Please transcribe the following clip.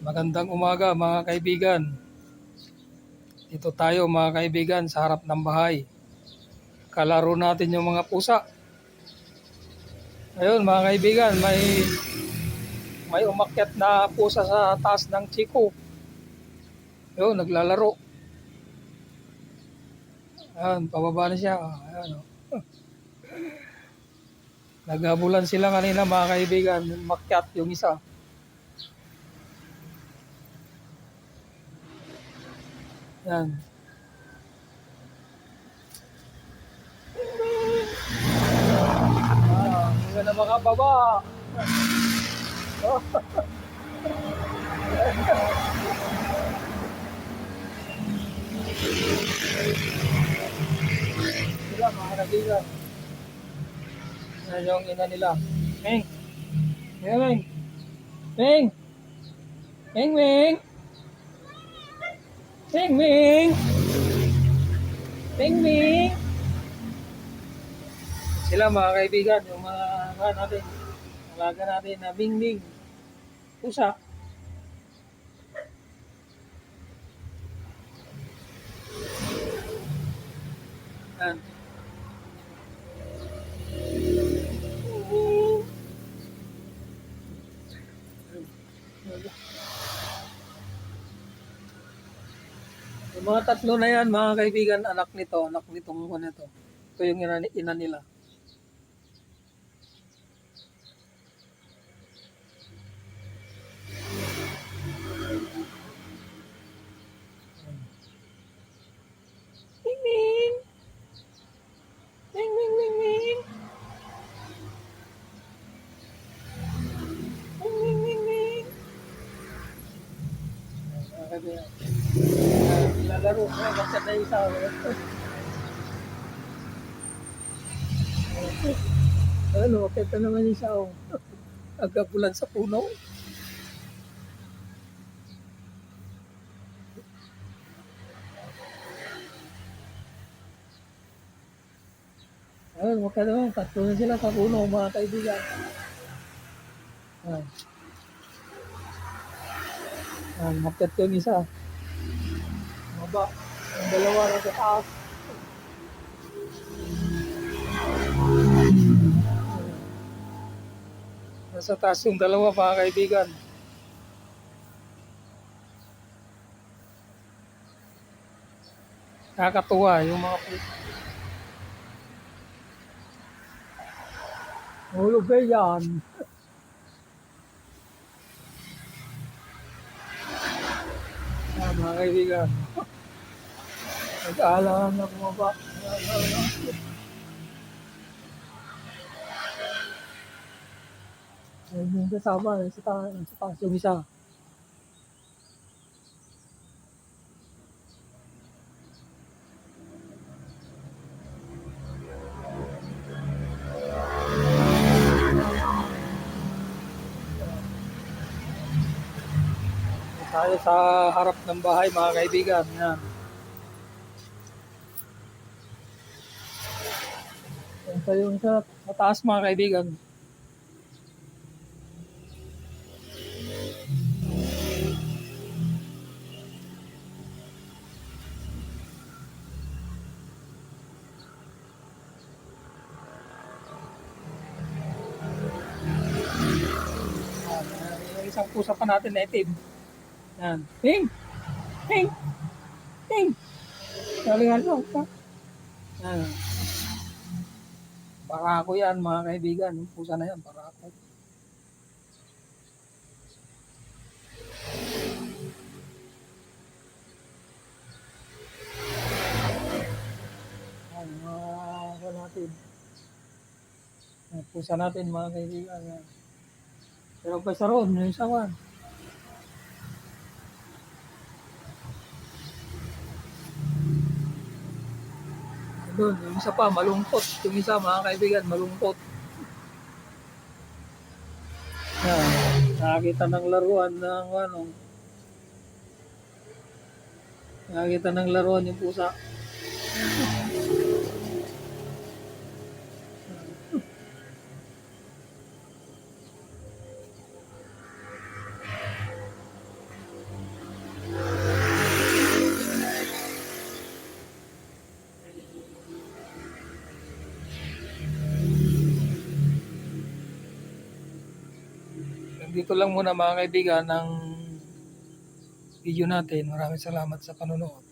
Magandang umaga mga kaibigan. Dito tayo mga kaibigan sa harap ng bahay. Kalaro natin yung mga pusa. Ayun mga kaibigan, may umakyat na pusa sa taas ng chiko. Ayun, naglalaro. Ayun, pababa na siya. Ayun, oh. Naghabulan sila kanina mga kaibigan. Umakyat yung isa. Yan. Hindi na makababa. Oh. Sila mga kaibigan. Yan yung ina nila. Ming! Ming! Ming! Ming! Ming! Ming! Ming! Ming! Ming! Sila mga kaibigan, yung mga natin, alaga natin na Ming Ming. Pusa. Yan. Yung mga tatlo na yan, mga kaibigan, anak nitong ano ito. Ito yung ina nila. Ming Ming! Ming Ming Ming Ming! Ming Ming Ming Ming! Mga kaibigan. Lalaro ko, bakit na isa. Ano, bakit na naman isa. Agabulan sa puno. Ayun, wag ka naman. Tatlo na sila sa puno, mga kaibigan. Ayun. Ayun, makat yung isa. Maba. Ang dalawa na sa taas. Nasa taas yung dalawa, mga kaibigan. Nakakatuwa yung mga pusa. Hulog kayo yan. Mga kaibigan. Nag-aalangan na bumaba. Ayun yung kasama sa taas yung isa. Tayo sa harap ng bahay mga kaibigan. Yan. Yan tayo sa taas mga kaibigan. Yung isang pusa pa natin na itim. Yan. Ting! Ting! Ting! Galingan mo. Yan. Barako yan mga kaibigan. Yung pusa na yan, barako. Yan, mga natin. Yan, pusa natin mga kaibigan. Yan. Pero pa sa roon, yung isa man. Doon, yung isa pa, malungkot. Yung isa, mga kaibigan, malungkot. Yan, nakakita ng laruan ng ano. Nakakita ng laruan yung pusa. dito lang muna mga kaibigan ang video natin. Maraming salamat sa panonood.